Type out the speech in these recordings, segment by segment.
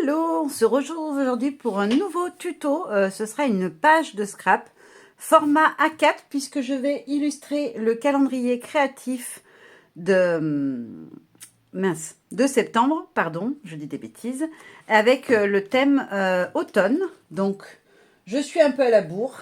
Hello, on se retrouve aujourd'hui pour un nouveau tuto. Ce sera une page de scrap format A4 puisque je vais illustrer le calendrier créatif de, de septembre, pardon, je dis des bêtises, avec le thème automne. Donc, je suis un peu à la bourre.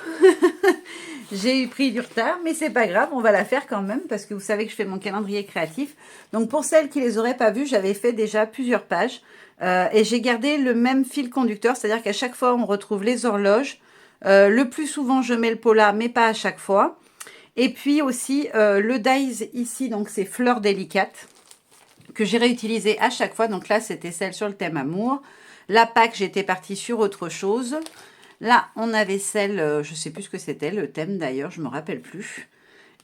J'ai pris du retard, mais c'est pas grave, on va la faire quand même parce que vous savez que je fais mon calendrier créatif. Donc pour celles qui les auraient pas vues, j'avais fait déjà plusieurs pages et j'ai gardé le même fil conducteur, c'est-à-dire qu'à chaque fois on retrouve les horloges. Le plus souvent je mets le pola, mais pas à chaque fois. Et puis aussi le dies ici, donc c'est fleurs délicates que j'ai réutilisé à chaque fois. Donc là c'était celle sur le thème amour. La Pâques, j'étais partie sur autre chose. Là, on avait celle, je ne sais plus ce que c'était, le thème d'ailleurs, je ne me rappelle plus.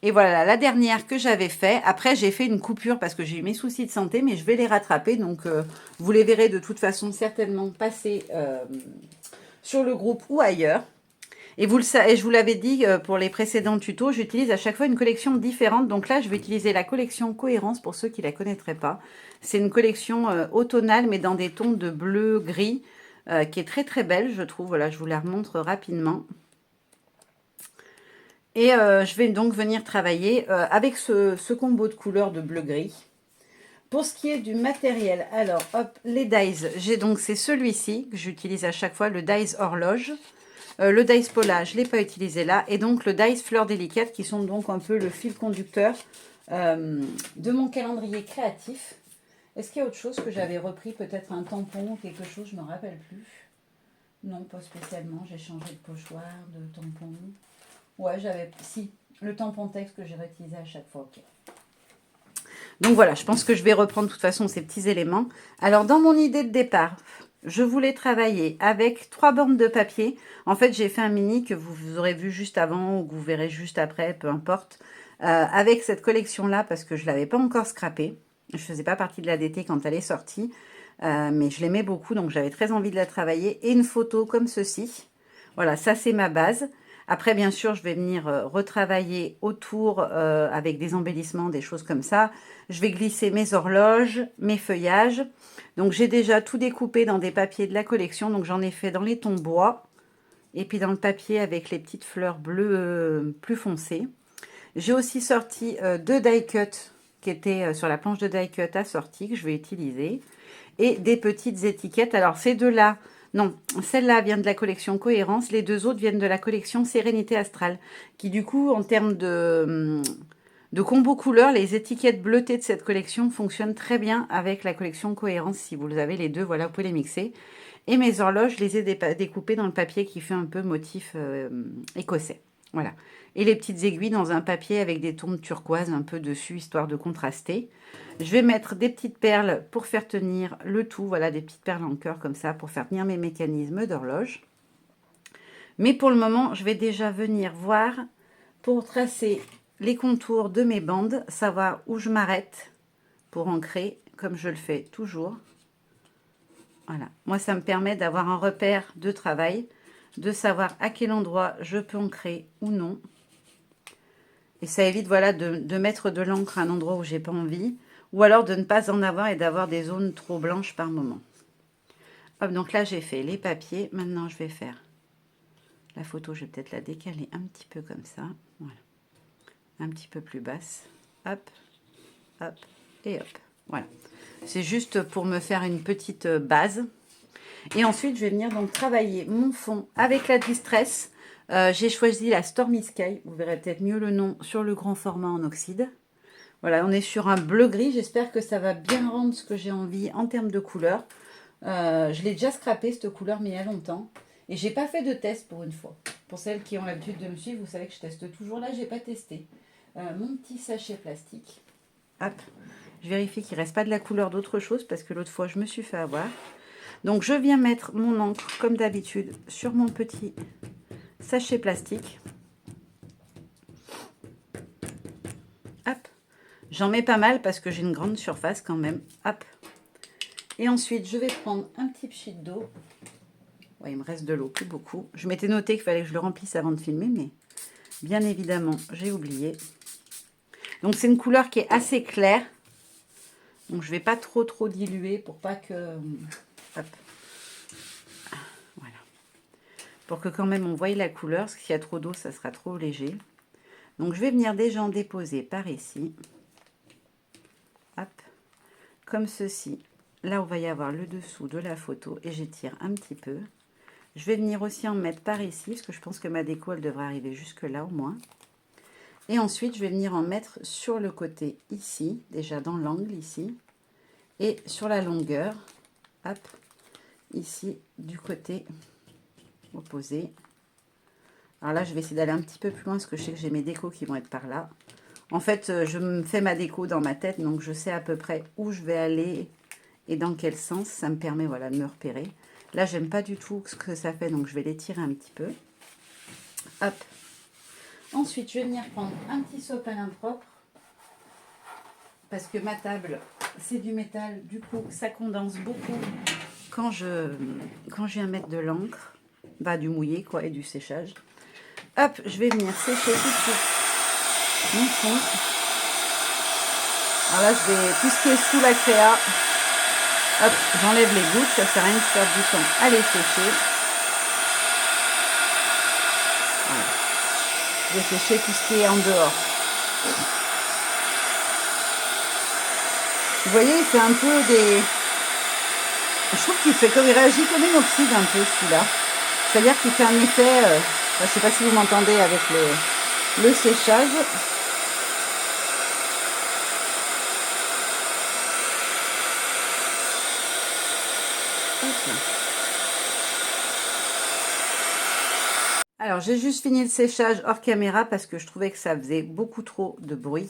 Et voilà, la dernière que j'avais fait. Après, j'ai fait une coupure parce que j'ai eu mes soucis de santé, mais je vais les rattraper. Donc, vous les verrez de toute façon certainement passer sur le groupe ou ailleurs. Et vous le savez, je vous l'avais dit pour les précédents tutos, j'utilise à chaque fois une collection différente. Donc là, je vais utiliser la collection Cohérence pour ceux qui ne la connaîtraient pas. C'est une collection automnale, mais dans des tons de bleu-gris. Qui est très très belle, je trouve. Voilà, je vous la remontre rapidement. Et je vais donc venir travailler avec ce combo de couleurs de bleu-gris. Pour ce qui est du matériel, alors hop, les dies, j'ai donc c'est celui-ci que j'utilise à chaque fois, le dies horloge. Le dies pola, je ne l'ai pas utilisé là. Et donc le dies fleurs délicates qui sont donc un peu le fil conducteur de mon calendrier créatif. Est-ce qu'il y a autre chose que j'avais repris? Peut-être un tampon ou quelque chose, je ne me rappelle plus. Non, pas spécialement. J'ai changé de pochoir, de tampon. Ouais, j'avais... Si, le tampon texte que j'ai réutilisé à chaque fois. Ok. Donc voilà, je pense que je vais reprendre de toute façon ces petits éléments. Alors, dans mon idée de départ, je voulais travailler avec 3 bandes de papier. En fait, j'ai fait un mini que vous aurez vu juste avant ou que vous verrez juste après, peu importe. Avec cette collection-là, parce que je ne l'avais pas encore scrappée. Je ne faisais pas partie de l'ADT quand elle est sortie. Mais je l'aimais beaucoup, donc j'avais très envie de la travailler. Et une photo comme ceci. Voilà, ça c'est ma base. Après, bien sûr, je vais venir retravailler autour avec des embellissements, des choses comme ça. Je vais glisser mes horloges, mes feuillages. Donc, j'ai déjà tout découpé dans des papiers de la collection. Donc, j'en ai fait dans les tons bois et puis dans le papier avec les petites fleurs bleues plus foncées. J'ai aussi sorti 2 die cuts qui étaient sur la planche de die cut assortie que je vais utiliser. Et des petites étiquettes. Alors, ces deux-là, non, celle-là vient de la collection Cohérence. Les deux autres viennent de la collection Sérénité Astrale. Qui, du coup, en termes de combo couleur, les étiquettes bleutées de cette collection fonctionnent très bien avec la collection Cohérence. Si vous avez les deux, voilà, vous pouvez les mixer. Et mes horloges, je les ai découpées dans le papier qui fait un peu motif écossais. Voilà. Et les petites aiguilles dans un papier avec des tons de turquoise un peu dessus, histoire de contraster. Je vais mettre des petites perles pour faire tenir le tout. Voilà, des petites perles en cœur comme ça pour faire tenir mes mécanismes d'horloge. Mais pour le moment, je vais déjà venir voir pour tracer les contours de mes bandes, savoir où je m'arrête pour ancrer, comme je le fais toujours. Voilà, moi ça me permet d'avoir un repère de travail, de savoir à quel endroit je peux ancrer ou non. Et ça évite voilà, de mettre de l'encre à un endroit où j'ai pas envie, ou alors de ne pas en avoir et d'avoir des zones trop blanches par moment. Hop, donc là j'ai fait les papiers, maintenant je vais faire la photo, je vais peut-être la décaler un petit peu comme ça, voilà, un petit peu plus basse, hop, hop et hop, voilà. C'est juste pour me faire une petite base. Et ensuite, je vais venir donc travailler mon fond avec la Distress. J'ai choisi la Stormy Sky. Vous verrez peut-être mieux le nom sur le grand format en oxyde. Voilà, on est sur un bleu-gris. J'espère que ça va bien rendre ce que j'ai envie en termes de couleur. Je l'ai déjà scrappé, cette couleur, mais il y a longtemps. Et j'ai pas fait de test pour une fois. Pour celles qui ont l'habitude de me suivre, vous savez que je teste toujours. Là, j'ai pas testé. Mon petit sachet plastique. Hop. Je vérifie qu'il ne reste pas de la couleur d'autre chose parce que l'autre fois, je me suis fait avoir. Donc, je viens mettre mon encre, comme d'habitude, sur mon petit sachet plastique. Hop. J'en mets pas mal parce que j'ai une grande surface quand même. Hop. Et ensuite, je vais prendre un petit pchit d'eau. Ouais, il me reste de l'eau, plus beaucoup. Je m'étais noté qu'il fallait que je le remplisse avant de filmer, mais bien évidemment, j'ai oublié. Donc, c'est une couleur qui est assez claire. Donc, je ne vais pas trop diluer pour pas que... Hop. pour que quand même on voie la couleur, parce qu'il y a trop d'eau, ça sera trop léger. Donc je vais venir déjà en déposer par ici. Hop, comme ceci. Là, on va y avoir le dessous de la photo et j'étire un petit peu. Je vais venir aussi en mettre par ici, parce que je pense que ma déco, elle devrait arriver jusque là au moins. Et ensuite, je vais venir en mettre sur le côté ici, déjà dans l'angle ici. Et sur la longueur, hop, ici, du côté opposé. Alors là, je vais essayer d'aller un petit peu plus loin, parce que je sais que j'ai mes décos qui vont être par là. En fait, je me fais ma déco dans ma tête, donc je sais à peu près où je vais aller et dans quel sens. Ça me permet, voilà, de me repérer. Là, j'aime pas du tout ce que ça fait, donc je vais l'étirer un petit peu. Hop. Ensuite, je vais venir prendre un petit sopalin propre, parce que ma table, c'est du métal, du coup, ça condense beaucoup quand je viens mettre de l'encre, bah, du mouillé, quoi, et du séchage. Hop, je vais venir sécher tout de suite mon fond. Alors là, je vais, tout ce qui est sous la créa, hop, j'enlève les gouttes, ça sert à rien de perdre du temps à les sécher. Voilà. Je vais sécher tout ce qui est en dehors. Vous voyez, il fait un peu des... Je trouve qu'il fait comme, il réagit comme une oxyde un peu celui-là. C'est-à-dire qu'il fait un effet, je ne sais pas si vous m'entendez avec le séchage. Alors, j'ai juste fini le séchage hors caméra parce que je trouvais que ça faisait beaucoup trop de bruit.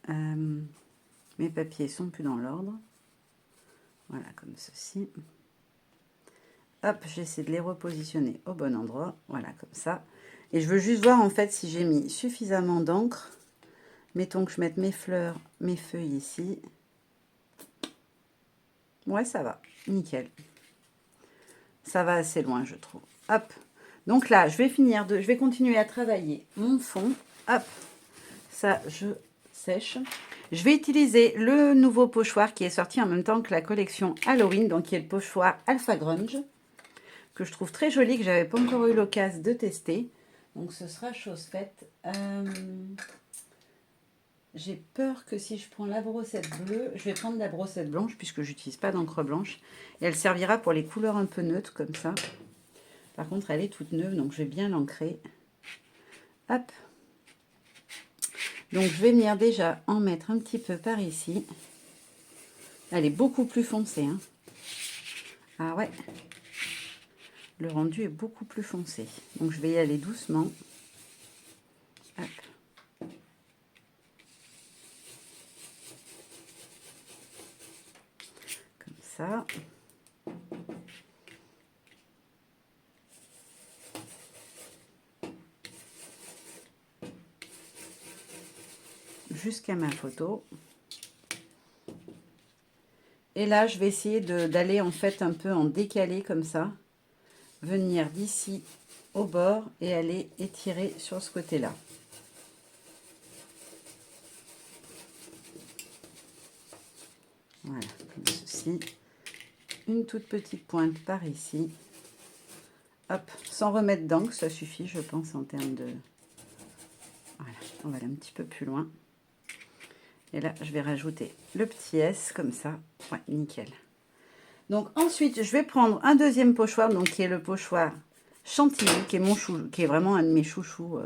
Mes papiers sont plus dans l'ordre. Voilà, comme ceci. Hop, j'essaie de les repositionner au bon endroit. Voilà, comme ça. Et je veux juste voir en fait si j'ai mis suffisamment d'encre. Mettons que je mette mes fleurs, mes feuilles ici. Ouais, ça va. Nickel. Ça va assez loin, je trouve. Hop. Donc là, je vais continuer à travailler mon fond. Hop. Ça, je sèche. Je vais utiliser le nouveau pochoir qui est sorti en même temps que la collection Halloween, donc qui est le pochoir Alpha Grunge, que je trouve très joli, que j'avais pas encore eu l'occasion de tester. Donc ce sera chose faite. J'ai peur que si je prends la brossette bleue, je vais prendre la brossette blanche puisque j'utilise pas d'encre blanche. Et elle servira pour les couleurs un peu neutres comme ça. Par contre, elle est toute neuve, donc je vais bien l'ancrer. Hop. Donc je vais venir déjà en mettre un petit peu par ici. Elle est beaucoup plus foncée. Hein. Ah ouais. Le rendu est beaucoup plus foncé. Donc je vais y aller doucement. Hop. Comme ça. Jusqu'à ma photo. Et là, je vais essayer d'aller en fait un peu en décalé comme ça. Venir d'ici au bord et aller étirer sur ce côté-là. Voilà, comme ceci. Une toute petite pointe par ici. Hop, sans remettre d'encre, ça suffit, je pense, en termes de... Voilà, on va aller un petit peu plus loin. Et là, je vais rajouter le petit S, comme ça. Ouais, nickel. Donc, ensuite, je vais prendre un deuxième pochoir, donc qui est le pochoir Chantilly, qui est mon chou, qui est vraiment un de mes chouchous.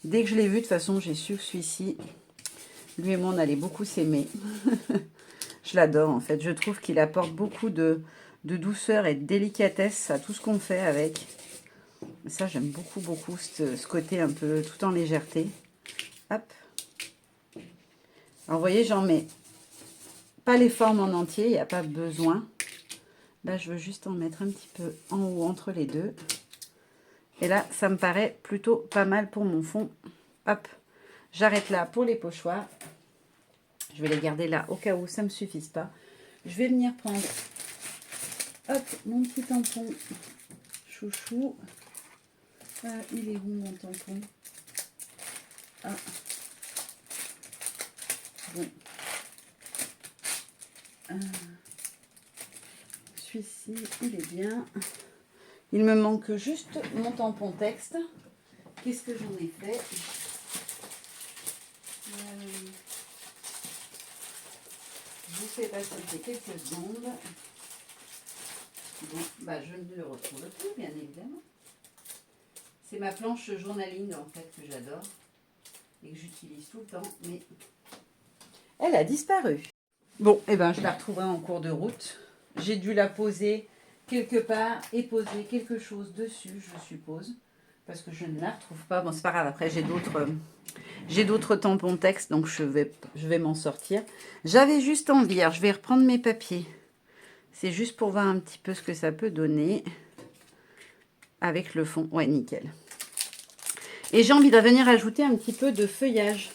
Dès que je l'ai vu, de toute façon, j'ai su que celui-ci, lui et moi, on allait beaucoup s'aimer. Je l'adore, en fait. Je trouve qu'il apporte beaucoup de douceur et de délicatesse à tout ce qu'on fait avec. Ça, j'aime beaucoup, beaucoup ce côté un peu tout en légèreté. Hop. Alors, vous voyez, j'en mets pas les formes en entier, il n'y a pas besoin. Là, je veux juste en mettre un petit peu en haut entre les deux. Et là, ça me paraît plutôt pas mal pour mon fond. Hop, j'arrête là pour les pochoirs. Je vais les garder là au cas où ça ne me suffise pas. Je vais venir prendre, hop, mon petit tampon chouchou. Il est où mon tampon? Ah. Bon. Celui-ci, il est bien. Il me manque juste mon tampon texte. Qu'est-ce que j'en ai fait? Je vous fais patienter quelques secondes. Bon, bah je ne le retrouve plus, bien évidemment. C'est ma planche journaling en fait que j'adore et que j'utilise tout le temps, mais elle a disparu. Bon, et ben je la retrouverai en cours de route. J'ai dû la poser quelque part et poser quelque chose dessus, je suppose, parce que je ne la retrouve pas. Bon, c'est pas grave. Après, j'ai d'autres tampons texte, donc je vais m'en sortir. J'avais juste envie. Alors, je vais reprendre mes papiers. C'est juste pour voir un petit peu ce que ça peut donner avec le fond. Ouais, nickel. Et j'ai envie de venir ajouter un petit peu de feuillage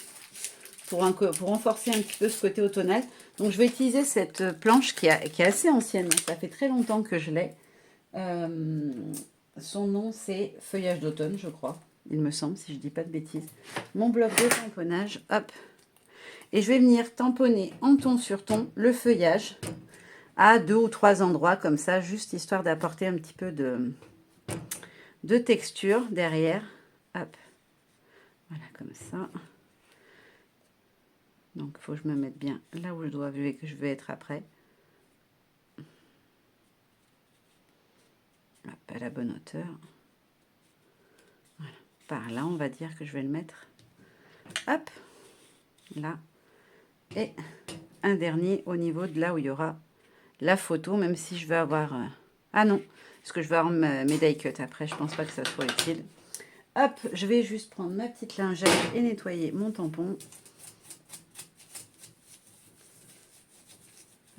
pour renforcer un petit peu ce côté automnal. Donc, je vais utiliser cette planche qui est assez ancienne. Ça fait très longtemps que je l'ai. Son nom, c'est Feuillage d'automne, je crois. Il me semble, si je ne dis pas de bêtises. Mon bloc de tamponnage, hop. Et je vais venir tamponner en ton sur ton le feuillage à 2 ou 3 endroits, comme ça, juste histoire d'apporter un petit peu de texture derrière. Hop. Voilà, comme ça. Donc, il faut que je me mette bien là où je dois vu et que je vais être après. Hop, à la bonne hauteur. Voilà. Par là, on va dire que je vais le mettre. Hop. Là. Et un dernier au niveau de là où il y aura la photo, même si je vais avoir... Ah non, parce que je vais avoir mes die cut après. Je pense pas que ça soit utile. Hop, je vais juste prendre ma petite lingette et nettoyer mon tampon.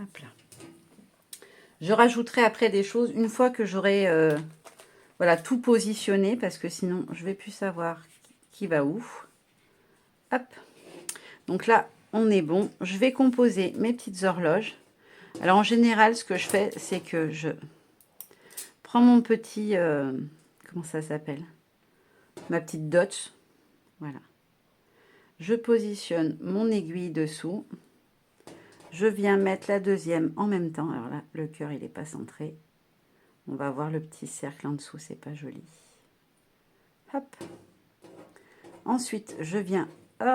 Hop là. Je rajouterai après des choses une fois que j'aurai voilà, tout positionné, parce que sinon je vais plus savoir qui va où. Hop. Donc là, on est bon. Je vais composer mes petites horloges. Alors en général, ce que je fais, c'est que je prends mon petit... comment ça s'appelle? Ma petite dot. Voilà. Je positionne mon aiguille dessous. Je viens mettre la deuxième en même temps. Alors là, le cœur, il n'est pas centré. On va voir le petit cercle en dessous, c'est pas joli. Hop. Ensuite, je viens,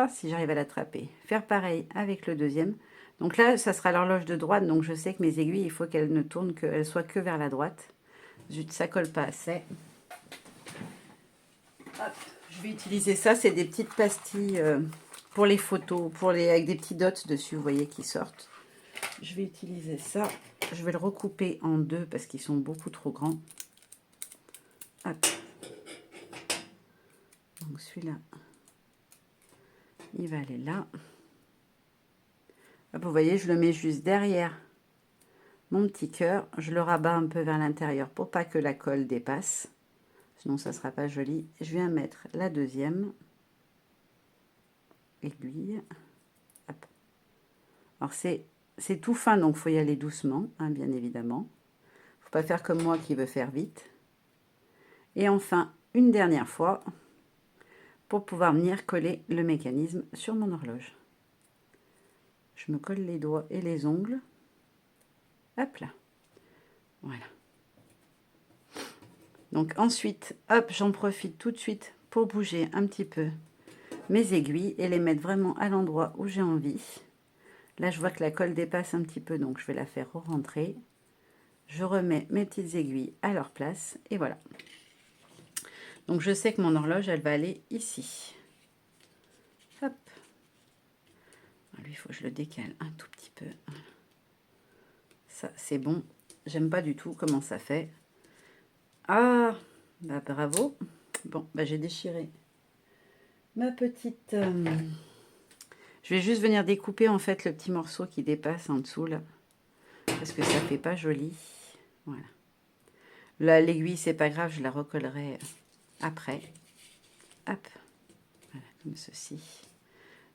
si j'arrive à l'attraper, faire pareil avec le deuxième. Donc là, ça sera l'horloge de droite, donc je sais que mes aiguilles, il faut qu'elles ne tournent, qu'elles soient que vers la droite. Zut, ça colle pas assez. Hop. Je vais utiliser ça, c'est des petites pastilles pour les photos, avec des petits dots dessus, vous voyez, qui sortent. Je vais utiliser ça. Je vais le recouper en deux parce qu'ils sont beaucoup trop grands. Hop. Donc celui-là, il va aller là. Hop, vous voyez, je le mets juste derrière mon petit cœur. Je le rabats un peu vers l'intérieur pour pas que la colle dépasse. Sinon, ça ne sera pas joli. Je viens mettre la deuxième aiguille. Hop. Alors, c'est tout fin, donc il faut y aller doucement, hein, bien évidemment. Il ne faut pas faire comme moi qui veut faire vite. Et enfin, une dernière fois, pour pouvoir venir coller le mécanisme sur mon horloge. Je me colle les doigts et les ongles. Hop là. Voilà. Donc ensuite, hop, j'en profite tout de suite pour bouger un petit peu mes aiguilles et les mettre vraiment à l'endroit où j'ai envie. Là, je vois que la colle dépasse un petit peu, donc je vais la faire rentrer. Je remets mes petites aiguilles à leur place et voilà. Donc je sais que mon horloge, elle va aller ici. Hop. Lui, il faut que je le décale un tout petit peu. Ça, c'est bon. J'aime pas du tout comment ça fait. Ah, bah bravo. Bon, bah j'ai déchiré ma petite... Je vais juste venir découper en fait le petit morceau qui dépasse en dessous là. Parce que ça fait pas joli. Voilà. Là, l'aiguille, c'est pas grave, je la recollerai après. Hop. Voilà, comme ceci.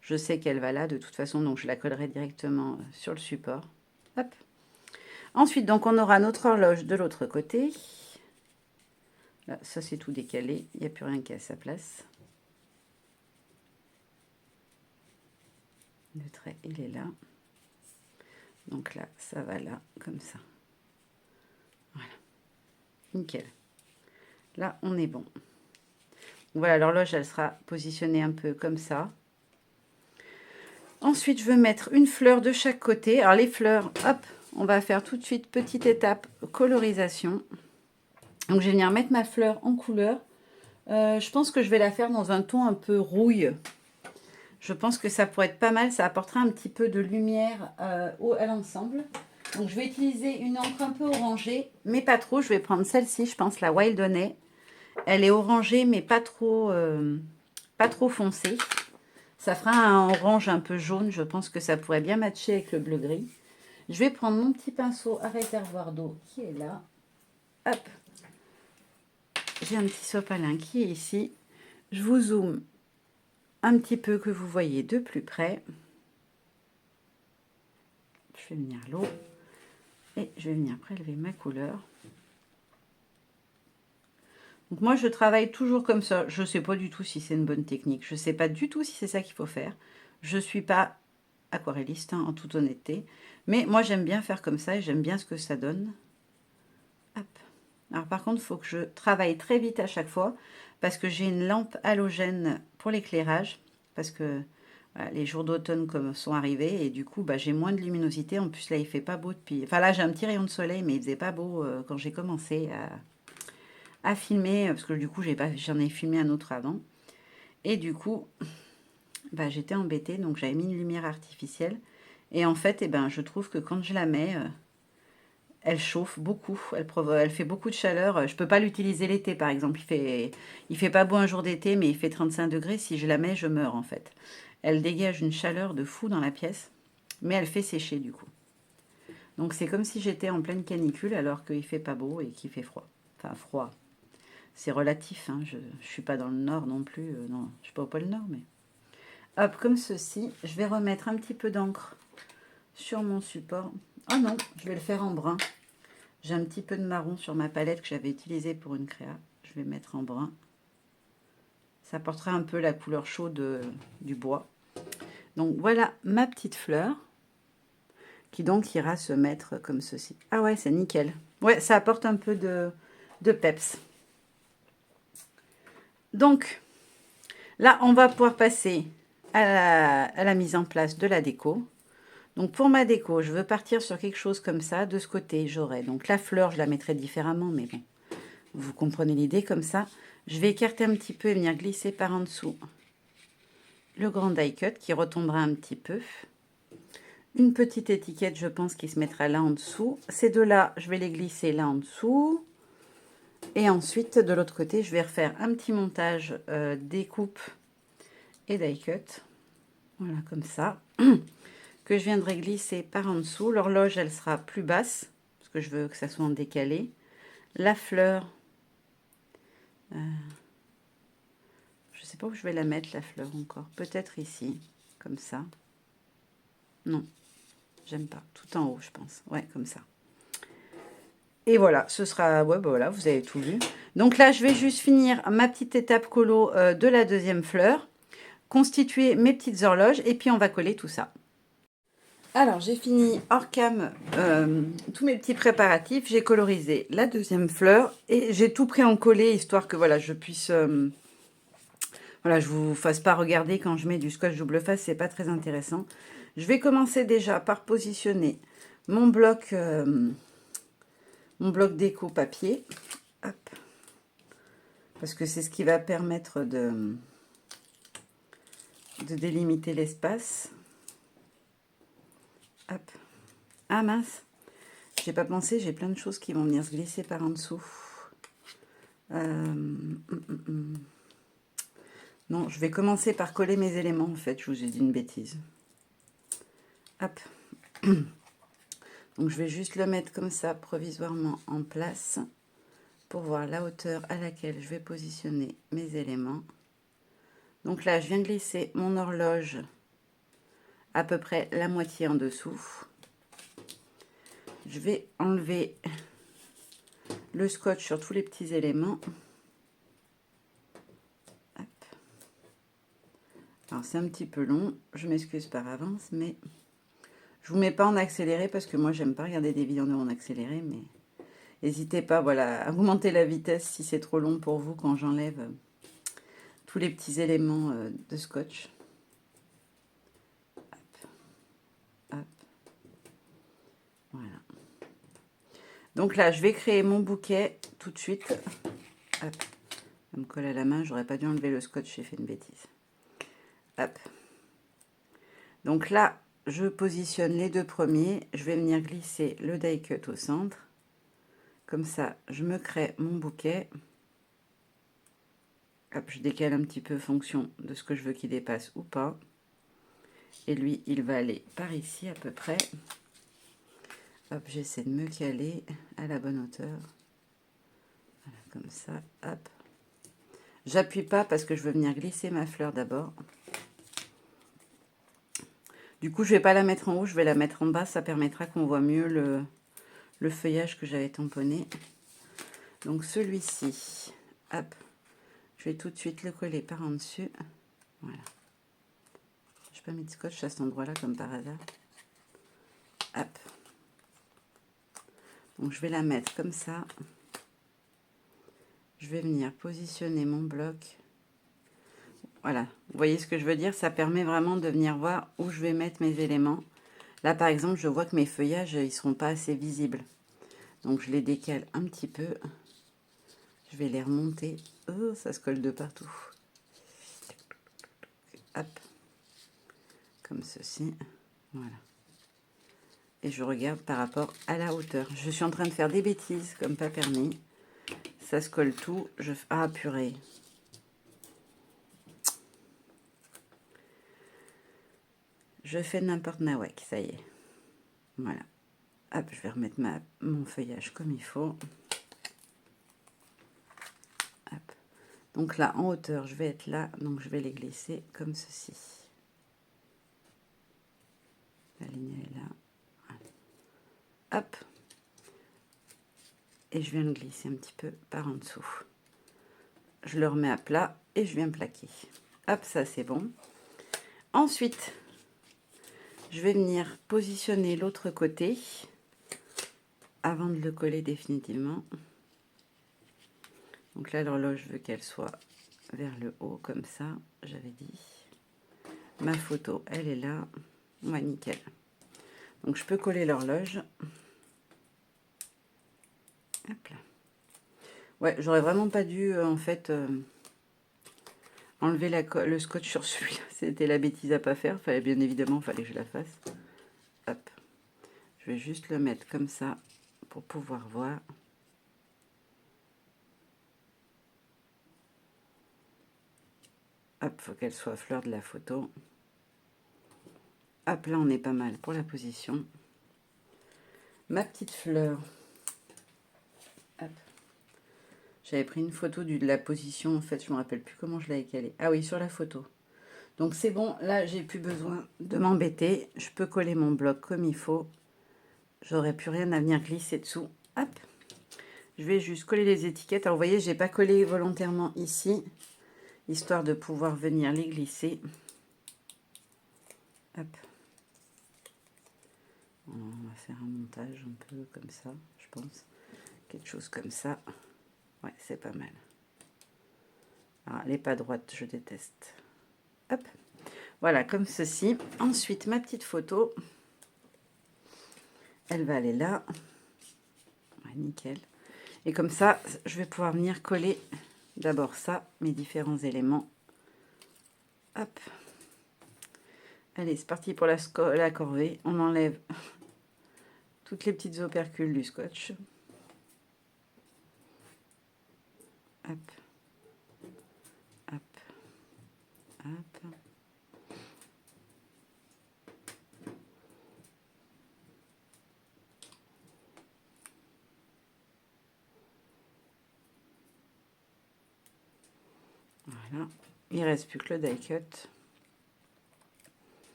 Je sais qu'elle va là de toute façon, donc je la collerai directement sur le support. Hop. Ensuite, donc, on aura notre horloge de l'autre côté. Là, ça, c'est tout décalé. Il n'y a plus rien qui est à sa place. Le trait, il est là. Donc là, ça va là, comme ça. Voilà. Nickel. Là, on est bon. Voilà, l'horloge, elle sera positionnée un peu comme ça. Ensuite, je veux mettre une fleur de chaque côté. Alors, les fleurs, hop, on va faire tout de suite petite étape colorisation. Donc, je vais venir mettre ma fleur en couleur. Je pense que je vais la faire dans un ton un peu rouille. Je pense que ça pourrait être pas mal. Ça apportera un petit peu de lumière à l'ensemble. Donc, je vais utiliser une encre un peu orangée, mais pas trop. Je vais prendre celle-ci, je pense, la Wildonnet. Elle est orangée, mais pas trop foncée. Ça fera un orange un peu jaune. Je pense que ça pourrait bien matcher avec le bleu-gris. Je vais prendre mon petit pinceau à réservoir d'eau qui est là. Hop. J'ai un petit sopalin qui est ici. Je vous zoome un petit peu que vous voyez de plus près. Je fais venir l'eau. Et je vais venir prélever ma couleur. Donc moi, je travaille toujours comme ça. Je ne sais pas du tout si c'est une bonne technique. Je ne sais pas du tout si c'est ça qu'il faut faire. Je ne suis pas aquarelliste, hein, en toute honnêteté. Mais moi, j'aime bien faire comme ça et j'aime bien ce que ça donne. Hop. Alors par contre, il faut que je travaille très vite à chaque fois parce que j'ai une lampe halogène pour l'éclairage. Parce que voilà, les jours d'automne sont arrivés et du coup, bah, j'ai moins de luminosité. En plus, là, il fait pas beau depuis... Enfin là, j'ai un petit rayon de soleil, mais il faisait pas beau quand j'ai commencé à filmer. Parce que du coup, j'en ai filmé un autre avant. Et du coup, bah, j'étais embêtée. Donc, j'avais mis une lumière artificielle. Et en fait, eh ben, je trouve que quand je la mets... elle chauffe beaucoup, elle fait beaucoup de chaleur. Je ne peux pas l'utiliser l'été, par exemple. Il fait pas beau un jour d'été, mais il fait 35 degrés. Si je la mets, je meurs, en fait. Elle dégage une chaleur de fou dans la pièce, mais elle fait sécher, du coup. Donc, c'est comme si j'étais en pleine canicule, alors qu'il fait pas beau et qu'il fait froid. Enfin, froid. C'est relatif, hein. Je ne suis pas dans le nord non plus. Non, je ne suis pas au pôle nord, mais... Hop, comme ceci. Je vais remettre un petit peu d'encre sur mon support. Oh non, je vais le faire en brun. J'ai un petit peu de marron sur ma palette que j'avais utilisée pour une créa. Je vais mettre en brun. Ça apportera un peu la couleur chaude du bois. Donc voilà ma petite fleur qui donc ira se mettre comme ceci. Ah ouais, c'est nickel. Ouais, ça apporte un peu de peps. Donc là, on va pouvoir passer à la mise en place de la déco. Donc pour ma déco, je veux partir sur quelque chose comme ça. De ce côté, j'aurai donc la fleur, je la mettrai différemment, mais bon, vous comprenez l'idée comme ça. Je vais écarter un petit peu et venir glisser par en dessous le grand die cut qui retombera un petit peu. Une petite étiquette, je pense, qui se mettra là en dessous. Ces deux-là, je vais les glisser là en dessous. Et ensuite, de l'autre côté, je vais refaire un petit montage découpe et die cut. Voilà, comme ça. Que je viendrai glisser par en dessous. L'horloge, elle sera plus basse, parce que je veux que ça soit en décalé. La fleur... je ne sais pas où je vais la mettre, la fleur, encore. Peut-être ici, comme ça. Non, j'aime pas. Tout en haut, je pense. Ouais, comme ça. Et voilà, ce sera... Ouais, bah voilà, vous avez tout vu. Donc là, je vais juste finir ma petite étape colo de la deuxième fleur. Constituer mes petites horloges. Et puis, on va coller tout ça. Alors, j'ai fini hors cam tous mes petits préparatifs. J'ai colorisé la deuxième fleur. Et j'ai tout pris en collé, histoire que voilà, je puisse... voilà, je vous fasse pas regarder quand je mets du scotch double face, c'est pas très intéressant. Je vais commencer déjà par positionner mon bloc déco papier. Hop. Parce que c'est ce qui va permettre de délimiter l'espace. Hop. Ah mince, j'ai pas pensé, j'ai plein de choses qui vont venir se glisser par en dessous. Non, je vais commencer par coller mes éléments, en fait, je vous ai dit une bêtise. Hop. Donc, je vais juste le mettre comme ça, provisoirement en place, pour voir la hauteur à laquelle je vais positionner mes éléments. Donc là, je viens glisser mon horloge à peu près la moitié en dessous. Je vais enlever le scotch sur tous les petits éléments. Hop. Alors, c'est un petit peu long, je m'excuse par avance, mais je vous mets pas en accéléré parce que moi, j'aime pas regarder des vidéos en accéléré, mais N'hésitez pas, voilà, à augmenter la vitesse si c'est trop long pour vous quand j'enlève tous les petits éléments de scotch. Hop, voilà. Donc là, je vais créer mon bouquet tout de suite. Hop, ça me colle à la main, j'aurais pas dû enlever le scotch, j'ai fait une bêtise. Hop. Donc là, je positionne les deux premiers. Je vais venir glisser le die cut au centre. Comme ça, je me crée mon bouquet. Hop, je décale un petit peu en fonction de ce que je veux qu'il dépasse ou pas. Et lui, il va aller par ici à peu près. Hop, j'essaie de me caler à la bonne hauteur. Voilà, comme ça, hop. J'appuie pas parce que je veux venir glisser ma fleur d'abord. Du coup, je vais pas la mettre en haut, je vais la mettre en bas. Ça permettra qu'on voit mieux le feuillage que j'avais tamponné. Donc celui-ci, hop, je vais tout de suite le coller par en dessus. Voilà. Je n'ai pas mis de scotch à cet endroit-là comme par hasard. Hop. Donc je vais la mettre comme ça. Je vais venir positionner mon bloc. Voilà, vous voyez ce que je veux dire? Ça permet vraiment de venir voir où je vais mettre mes éléments. Là, par exemple, je vois que mes feuillages, ils ne seront pas assez visibles. Donc, je les décale un petit peu. Je vais les remonter. Oh, ça se colle de partout. Hop. Comme ceci. Voilà. Et je regarde par rapport à la hauteur. Je suis en train de faire des bêtises, comme pas permis. Ça se colle tout. Ah, purée. Je fais n'importe nawak, ça y est. Voilà. Hop, je vais remettre mon feuillage comme il faut. Hop. Donc là, en hauteur, je vais être là. Donc, je vais les glisser comme ceci. La ligne est là. Voilà. Hop. Et je viens le glisser un petit peu par en dessous. Je le remets à plat et je viens plaquer. Hop, ça c'est bon. Ensuite, je vais venir positionner l'autre côté avant de le coller définitivement. Donc là, l'horloge, je veux qu'elle soit vers le haut comme ça, j'avais dit. Ma photo, elle est là. Ouais, nickel. Donc je peux coller l'horloge. Hop là. Ouais, j'aurais vraiment pas dû en fait enlever le scotch sur celui-là. C'était la bêtise à pas faire. Fallait bien évidemment, fallait que je la fasse. Hop. Je vais juste le mettre comme ça pour pouvoir voir. Hop, faut qu'elle soit fleur de la photo. Hop, là on est pas mal pour la position. Ma petite fleur. Hop. J'avais pris une photo de la position, en fait, je me rappelle plus comment je l'avais calée. Ah oui, sur la photo. Donc c'est bon, là j'ai plus besoin de m'embêter. Je peux coller mon bloc comme il faut. J'aurais plus rien à venir glisser dessous. Hop. Je vais juste coller les étiquettes. Alors vous voyez, j'ai pas collé volontairement ici, histoire de pouvoir venir les glisser. Hop. On va faire un montage un peu comme ça, je pense. Quelque chose comme ça. Ouais, c'est pas mal. Alors, elle n'est pas droite, je déteste. Hop. Voilà, comme ceci. Ensuite, ma petite photo. Elle va aller là. Ouais, nickel. Et comme ça, je vais pouvoir venir coller d'abord ça, mes différents éléments. Hop. Allez, c'est parti pour la corvée. On enlève toutes les petites opercules du scotch. Hop. Hop. Hop. Voilà. Il ne reste plus que le die cut.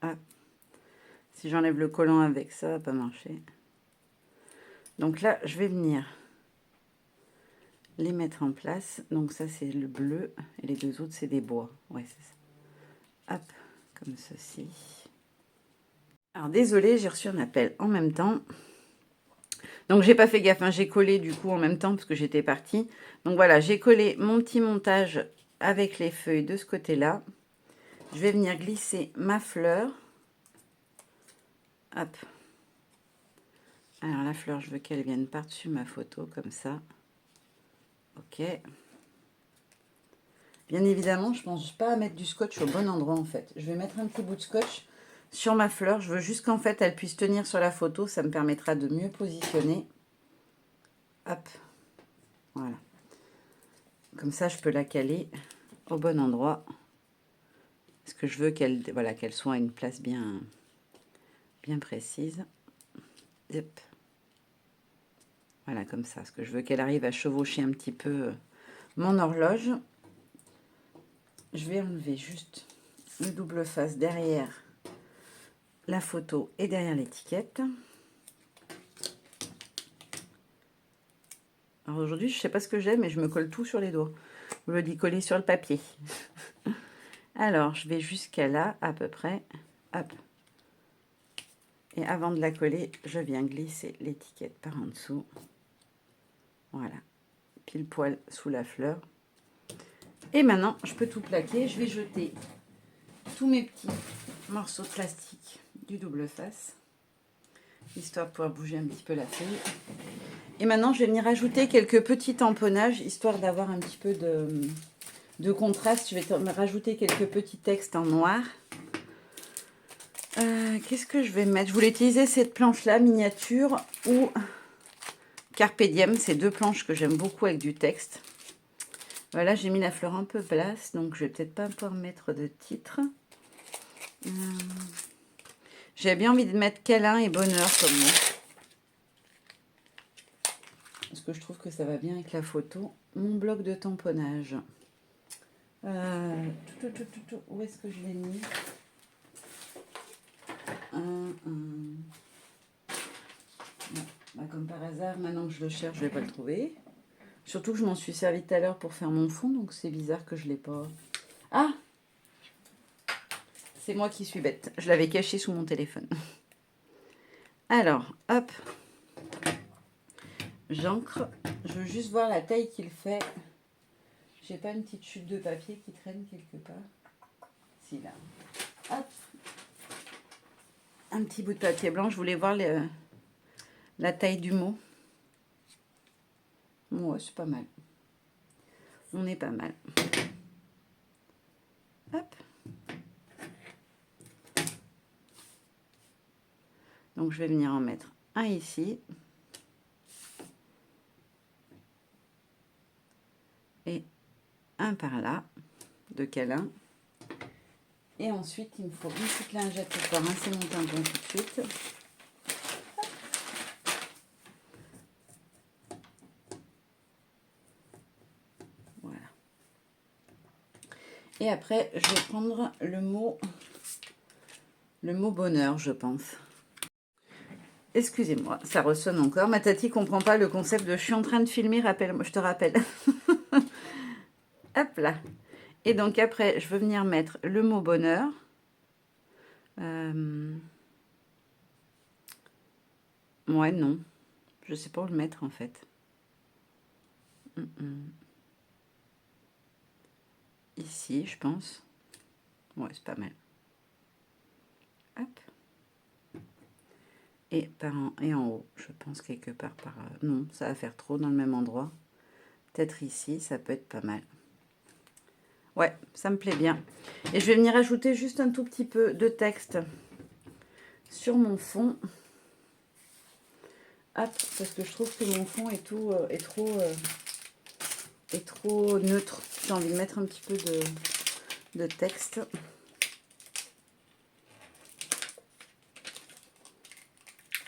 Ah. Si j'enlève le collant avec, ça va pas marcher. Donc là, je vais venir les mettre en place. Donc ça, c'est le bleu. Et les deux autres, c'est des bois. Ouais, c'est ça. Hop, comme ceci. Alors, désolé, j'ai reçu un appel en même temps. Donc, j'ai pas fait gaffe, hein, j'ai collé du coup en même temps parce que j'étais partie. Donc, voilà, j'ai collé mon petit montage avec les feuilles de ce côté-là. Je vais venir glisser ma fleur. Hop. Alors, la fleur, je veux qu'elle vienne par-dessus ma photo, comme ça. Ok. Bien évidemment, je ne pense pas à mettre du scotch au bon endroit, en fait. Je vais mettre un petit bout de scotch sur ma fleur. Je veux juste qu'en fait, elle puisse tenir sur la photo. Ça me permettra de mieux positionner. Hop. Voilà. Comme ça, je peux la caler au bon endroit. Parce que je veux qu'elle voilà, qu'elle soit à une place bien précise. Hop. Voilà, comme ça. Parce que je veux qu'elle arrive à chevaucher un petit peu mon horloge. Je vais enlever juste le double face derrière la photo et derrière l'étiquette. Alors aujourd'hui, je ne sais pas ce que j'ai, mais je me colle tout sur les doigts. Je me dis coller sur le papier. Alors, je vais jusqu'à là, à peu près. Hop. Et avant de la coller, je viens glisser l'étiquette par en dessous. Voilà. Pile poil sous la fleur. Et maintenant, je peux tout plaquer. Je vais jeter tous mes petits morceaux de plastique du double face, histoire de pouvoir bouger un petit peu la feuille. Et maintenant, je vais venir ajouter quelques petits tamponnages, histoire d'avoir un petit peu de contraste. Je vais rajouter quelques petits textes en noir. Qu'est-ce que je vais mettre? Je voulais utiliser cette planche-là, miniature ou Carpe Diem. C'est deux planches que j'aime beaucoup avec du texte. Voilà, j'ai mis la fleur un peu basse, donc je vais peut-être pas pouvoir mettre de titre. J'avais bien envie de mettre câlin et bonheur comme mot. Parce que je trouve que ça va bien avec la photo. Mon bloc de tamponnage. Où est-ce que je l'ai mis? Non, bah, comme par hasard, maintenant que je le cherche, je ne vais pas le trouver. Surtout que je m'en suis servi tout à l'heure pour faire mon fond, donc c'est bizarre que je ne l'ai pas. Ah! C'est moi qui suis bête. Je l'avais caché sous mon téléphone. Alors, hop. J'encre. Je veux juste voir la taille qu'il fait. J'ai pas une petite chute de papier qui traîne quelque part? Si, là. Hop. Un petit bout de papier blanc. Je voulais voir la taille du mot. Ouais, c'est pas mal. On est pas mal. Hop. Donc, je vais venir en mettre un ici. Et un par là, de câlin. Et ensuite, il me faut une petite lingette pour pouvoir rincer mon tampon tout de suite. Voilà. Et après, je vais prendre le mot bonheur, je pense. Excusez-moi, ça ressonne encore. Ma tati comprend pas le concept de je suis en train de filmer, rappelle-moi, je te rappelle. Hop là. Et donc après, je veux venir mettre le mot bonheur. Ouais, non. Je sais pas où le mettre en fait. Ici, je pense. Ouais, c'est pas mal. Hop. Et en haut, je pense quelque part par... non, ça va faire trop dans le même endroit. Peut-être ici, ça peut être pas mal. Ouais, ça me plaît bien. Et je vais venir ajouter juste un tout petit peu de texte sur mon fond. Hop, parce que je trouve que mon fond est trop neutre. J'ai envie de mettre un petit peu de texte.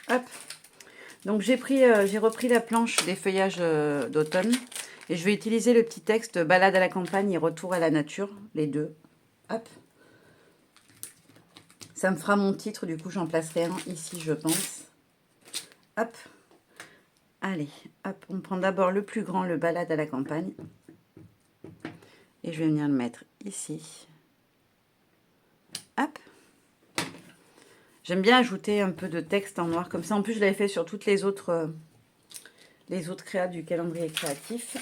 Hop. Donc j'ai repris la planche des feuillages d'automne. Et je vais utiliser le petit texte balade à la campagne et retour à la nature, les deux. Hop. Ça me fera mon titre, du coup j'en placerai un ici, je pense. Hop. Allez, hop, on prend d'abord le plus grand, le balade à la campagne. Et je vais venir le mettre ici. Hop. J'aime bien ajouter un peu de texte en noir comme ça. En plus, je l'avais fait sur toutes les autres les autres créas du calendrier créatif.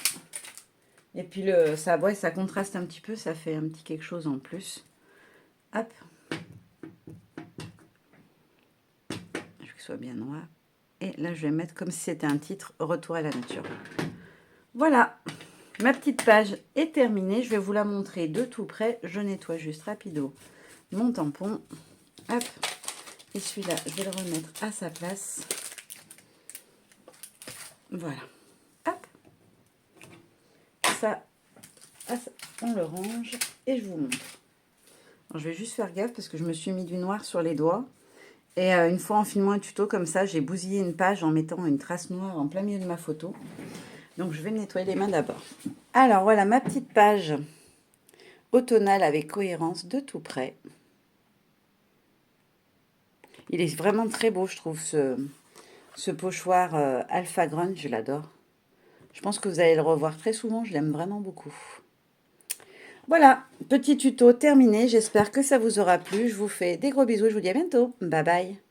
Et puis ça, ouais, ça contraste un petit peu, ça fait un petit quelque chose en plus. Hop. Je veux que ce soit bien noir. Et là, je vais mettre comme si c'était un titre, Retour à la nature. Voilà, ma petite page est terminée. Je vais vous la montrer de tout près. Je nettoie juste rapido mon tampon. Hop. Et celui-là, je vais le remettre à sa place. Voilà. Hop. Ça, on le range et je vous montre. Alors, je vais juste faire gaffe parce que je me suis mis du noir sur les doigts. Et une fois en filmant un tuto comme ça, j'ai bousillé une page en mettant une trace noire en plein milieu de ma photo. Donc, je vais me nettoyer les mains d'abord. Alors, voilà ma petite page automnale avec cohérence de tout près. Il est vraiment très beau, je trouve, ce pochoir Alpha Grunge, je l'adore. Je pense que vous allez le revoir très souvent, je l'aime vraiment beaucoup. Voilà, petit tuto terminé, j'espère que ça vous aura plu. Je vous fais des gros bisous, je vous dis à bientôt. Bye bye.